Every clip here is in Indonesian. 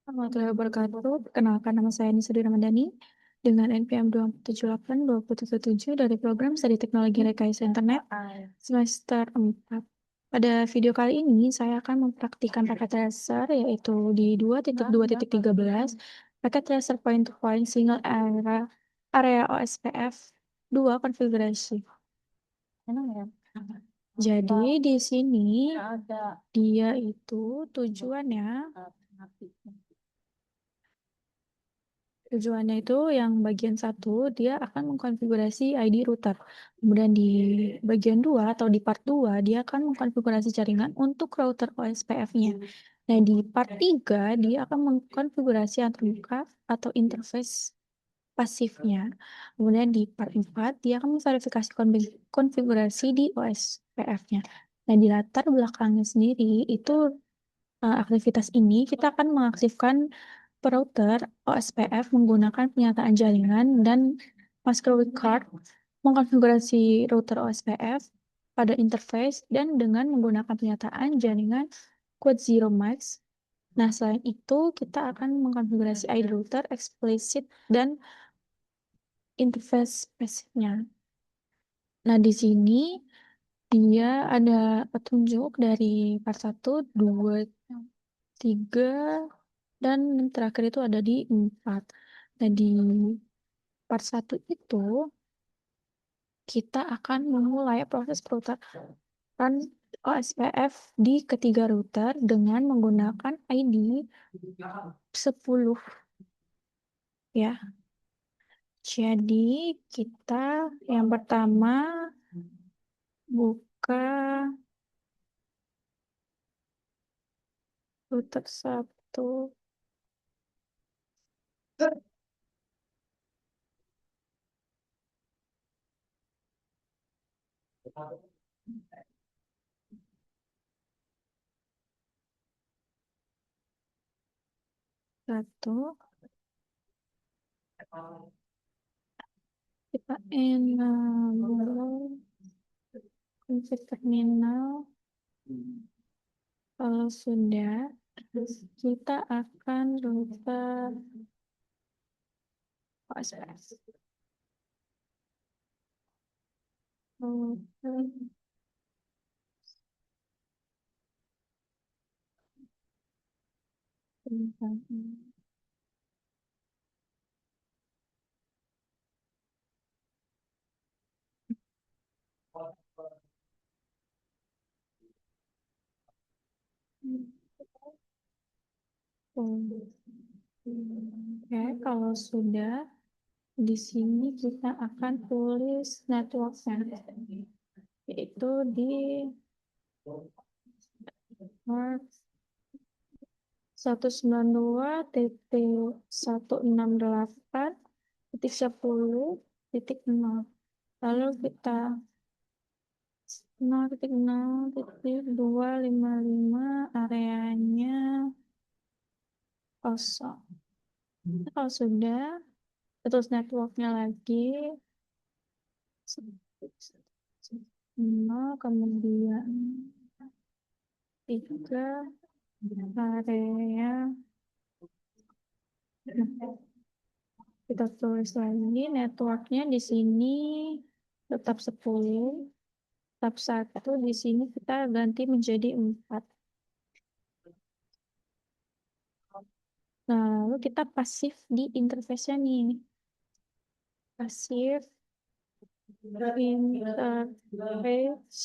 Warahmatullahi wabarakatuh. Perkenalkan, nama saya Nisri Ramadhani dengan NPM 278-2077 dari program Studi Teknologi Rekayasa Internet semester 4. Pada video kali ini, saya akan mempraktikkan paket tracer yaitu di 2.2.13 paket tracer point-to-point single area OSPF 2 konfigurasi. Jadi di sini dia itu tujuannya itu yang bagian satu dia akan mengkonfigurasi ID router. Kemudian di bagian 2 atau di part 2 dia akan mengkonfigurasi jaringan untuk router OSPF-nya. Nah, di part 3 dia akan mengkonfigurasi antarmuka atau interface pasifnya. Kemudian di part 4 dia akan memverifikasi konfigurasi di OSPF-nya. Nah, di latar belakangnya sendiri itu aktivitas ini kita akan mengaktifkan router OSPF menggunakan pernyataan jaringan dan Muscovy card mengkonfigurasi router OSPF pada interface dan dengan menggunakan pernyataan jaringan Quad Zero Max. Nah, selain itu kita akan mengkonfigurasi ID router explicit dan interface pasifnya. Nah, di sini dia ada petunjuk dari part 1, 2, 3, dan terakhir itu ada di 4. Nah, di part 1 itu kita akan memulai proses peruturan OSPF di ketiga router dengan menggunakan ID 10 ya. Jadi kita yang pertama buka router 1. Kita enable config terminal. Kalau sudah, kita akan router OSPF. Oke, kalau sudah, di sini kita akan tulis networknya, yaitu di port 192.168.10.0. Lalu kita 0.0.255 areanya kosong. Kalau sudah, terus networknya lagi 0, kemudian 3 area. Kita tulis lagi networknya di sini tetap 10, tetap 1, di sini kita ganti menjadi 4. Nah, lalu kita pasif di interface-nya nih. Pasif interface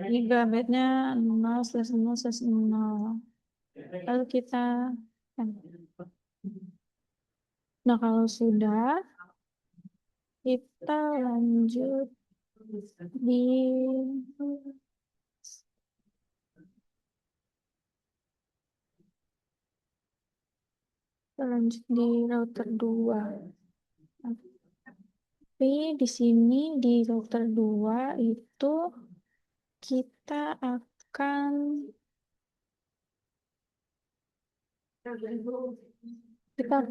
gigabitnya 0/0/0. Lalu kita nah, kalau sudah kita lanjut di router 2. Tapi di sini di router 2 itu kita akan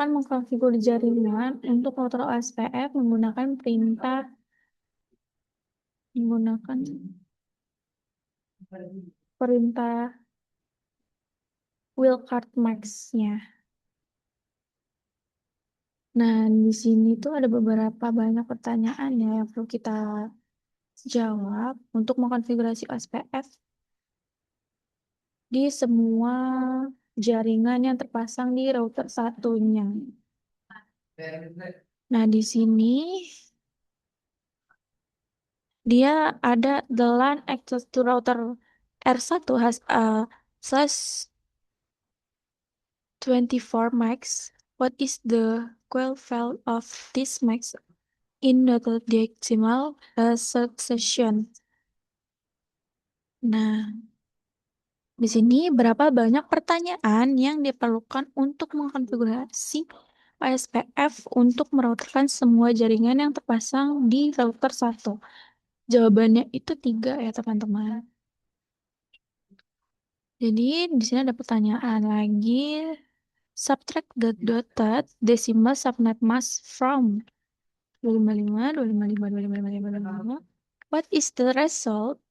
mengkonfigur jaringan untuk router OSPF menggunakan perintah wildcard max-nya. Nah, di sini tuh ada beberapa banyak pertanyaan ya yang perlu kita jawab untuk mengkonfigurasi OSPF di semua jaringan yang terpasang di router satunya. Nah, di sini dia ada the LAN access to router R1 has slash 24 max. What is the quell file of this max in the decimal succession? Nah, di sini berapa banyak pertanyaan yang diperlukan untuk mengkonfigurasi OSPF untuk merouterkan semua jaringan yang terpasang di router satu? Jawabannya itu 3 ya teman-teman. Jadi di sini ada pertanyaan lagi. Subtract the dotted decimal subnet mask from 255, 255, 255, 255. What is the result?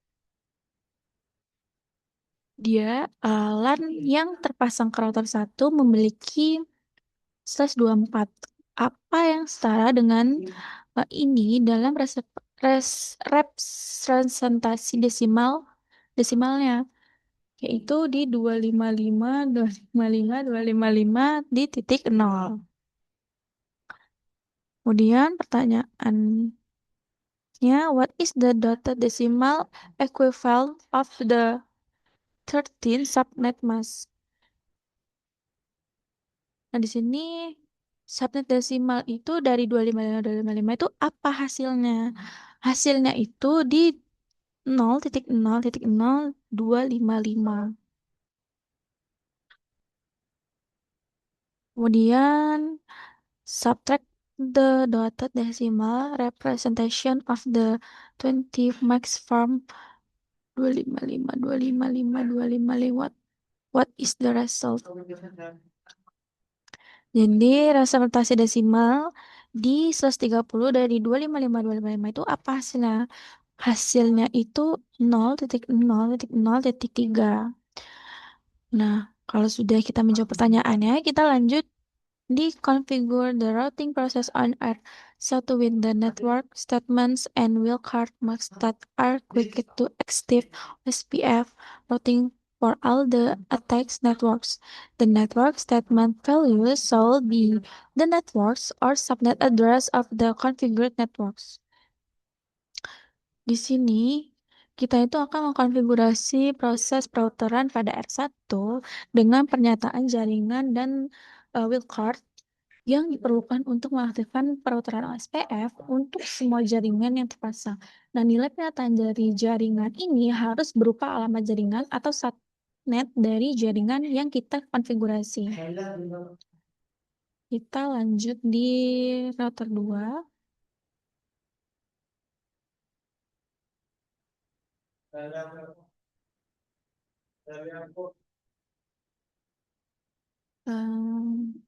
Dia LAN yang terpasang ke router 1 memiliki /24. Apa yang setara dengan ini dalam representasi desimalnya, yaitu di 255, 255, 255 di titik 0. Kemudian pertanyaannya, what is the dotted decimal equivalent of the 13 subnet mask? Nah, di sini subnet desimal itu dari 255, 255 itu apa hasilnya? Hasilnya itu di 0.0.0255. Kemudian subtract the dotted decimal representation of the 20 max from 255, 255, 255. What is the result? Jadi representasi desimal di 130 dari 255, 255 itu apa hasilnya? Hasilnya itu 0.0.0.3. Nah, kalau sudah kita menjawab pertanyaannya, kita lanjut di configure the routing process on R1 with the network statements and wildcard marks that are quick to active SPF routing for all the attacks networks. The network statement values shall be the networks or subnet address of the configured networks. Di sini kita itu akan mengkonfigurasi proses perouteran pada R1 dengan pernyataan jaringan dan wildcard yang diperlukan untuk mengaktifkan perouteran OSPF untuk semua jaringan yang terpasang. Nah, nilai pernyataan dari jaringan ini harus berupa alamat jaringan atau subnet dari jaringan yang kita konfigurasi. Kita lanjut di router 2. Um,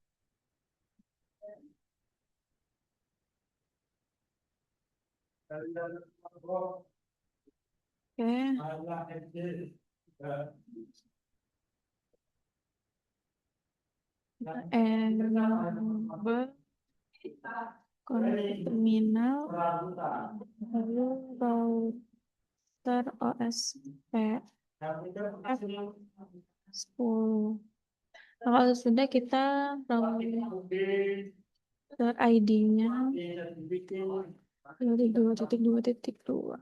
enable terminal lalu router OSPF 10. Nah, kalau sudah kita router ID-nya 2.2.2.2.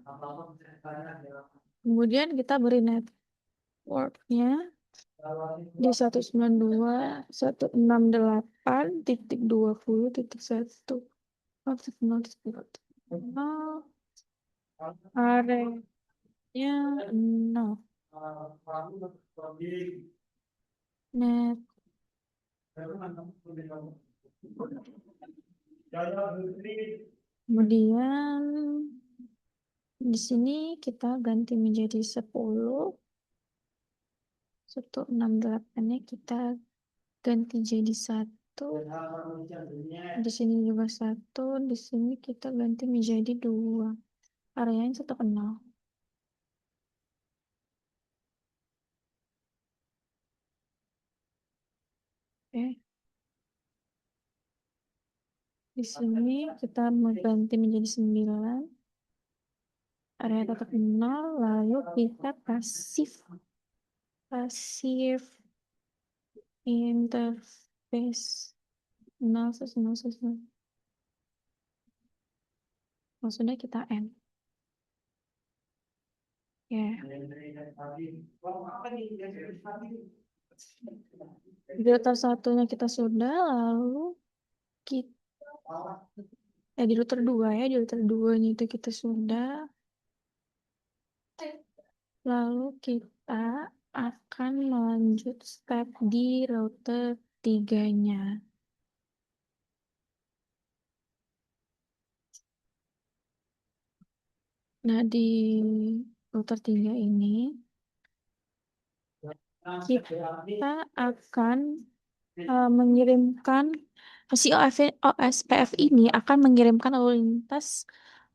Kemudian kita beri networknya di 192.168.20.1. Areanya 0. Net. Kemudian di sini kita ganti menjadi 10. 168-nya kita ganti jadi 1. Di sini juga 1. Di sini kita ganti menjadi 2. Areanya 1 kenal. Di sini kita mengganti menjadi 9. Area tetap 0, lalu kita pasif interface 0, 0, 0. Maksudnya kita N. Ya. Di router satunya kita sudah, lalu kita di router 2 ya, di router 2-nya itu kita sudah. Lalu kita akan melanjut step di router 3-nya. Nah, di router 3 ini kita akan mengirimkan si OSPF ini akan mengirimkan lalu lintas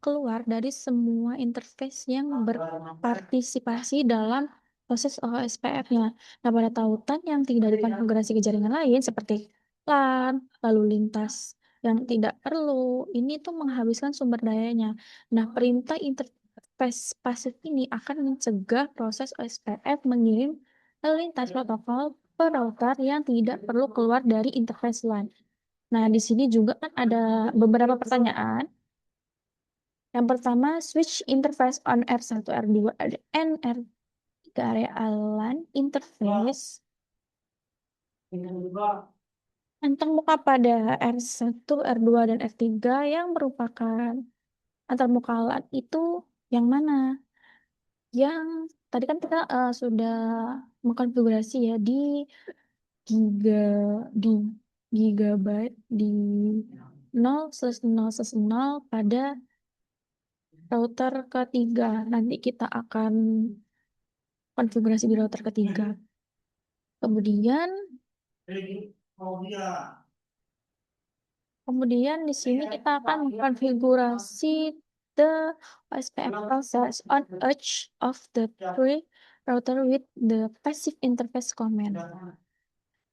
keluar dari semua interface yang berpartisipasi dalam proses OSPF-nya. Nah, pada tautan yang tidak dikonfigurasi ke jaringan lain seperti LAN, lalu lintas yang tidak perlu, ini tuh menghabiskan sumber dayanya. Nah, perintah interface pasif ini akan mencegah proses OSPF mengirim lalu lintas protokol per router yang tidak perlu keluar dari interface LAN. Nah, di sini juga kan ada beberapa pertanyaan. Yang pertama, switch interface on R1, R2, and R3 area LAN interface antarmuka pada R1, R2, dan R3 yang merupakan antarmuka LAN itu yang mana? Yang tadi kan kita sudah mengkonfigurasi ya di di gigabyte di 0/0/0 pada router ketiga. Nanti kita akan konfigurasi di router ketiga. Kemudian di sini kita akan mengkonfigurasi the OSPF process on each of the three router with the passive interface command.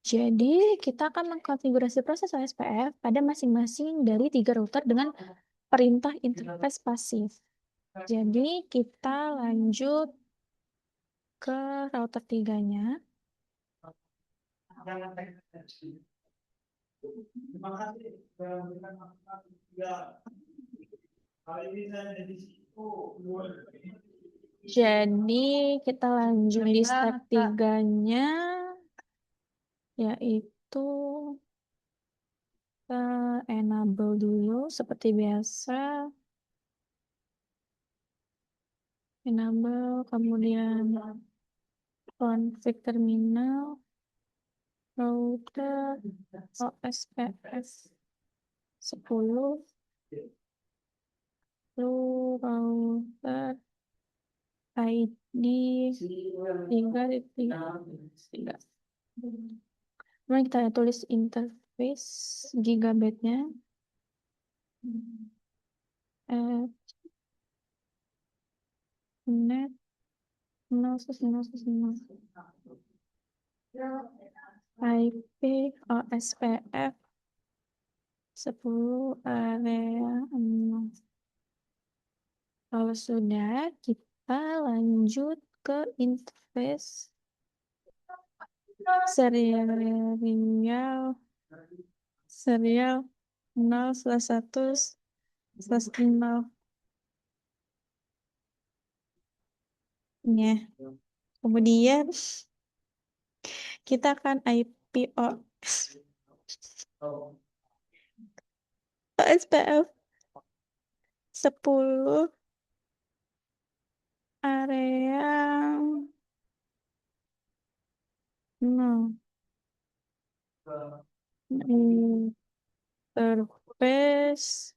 Jadi kita akan mengkonfigurasi proses OSPF pada masing-masing dari 3 router dengan perintah interface pasif. Jadi kita lanjut ke router 3-nya. Jadi kita lanjut di step 3-nya, yaitu kita enable dulu seperti biasa. Enable, kemudian config terminal, router OSPF 10, lalu router ID 3.3. Kemudian kita tulis interface gigabitnya. Net 0/0/0. IP OSPF 10 area 6. Kalau sudah, kita lanjut ke interface serial 0/1/0. Ya. Kemudian kita akan IP OSPF 10 area 0. Interface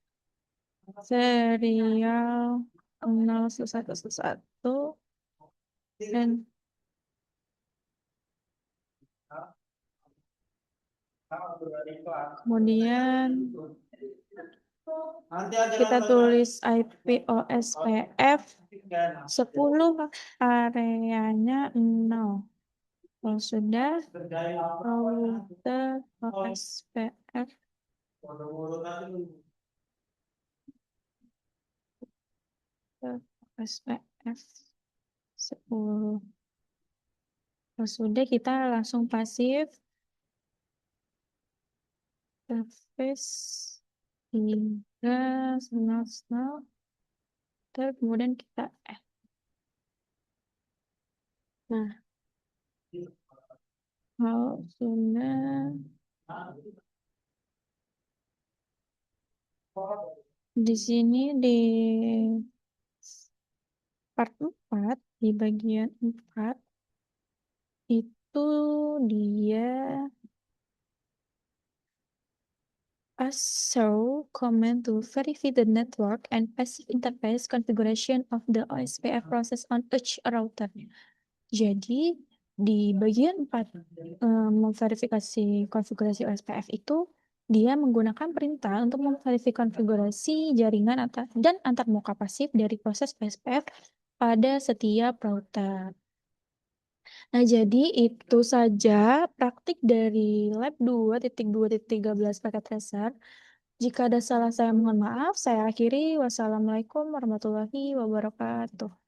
serial 0/1/1 dan kemudian kita tulis IP OSPF 10 areanya 0. Kalau sudah, router OSPF OSPF 10. Kalau sudah, kita langsung pasif service 3 senang, terus kemudian kita nah, kalau sudah di sini di part 4, di bagian 4 itu dia show command to verify the network and passive interface configuration of the OSPF process on each router. Jadi di bagian 4 memverifikasi konfigurasi OSPF itu dia menggunakan perintah untuk memverifikasi konfigurasi jaringan dan antarmuka pasif dari proses OSPF pada setiap router. Nah, jadi itu saja praktik dari lab 2.2.13 paket tracer. Jika ada salah, saya mohon maaf. Saya akhiri. Wassalamualaikum warahmatullahi wabarakatuh.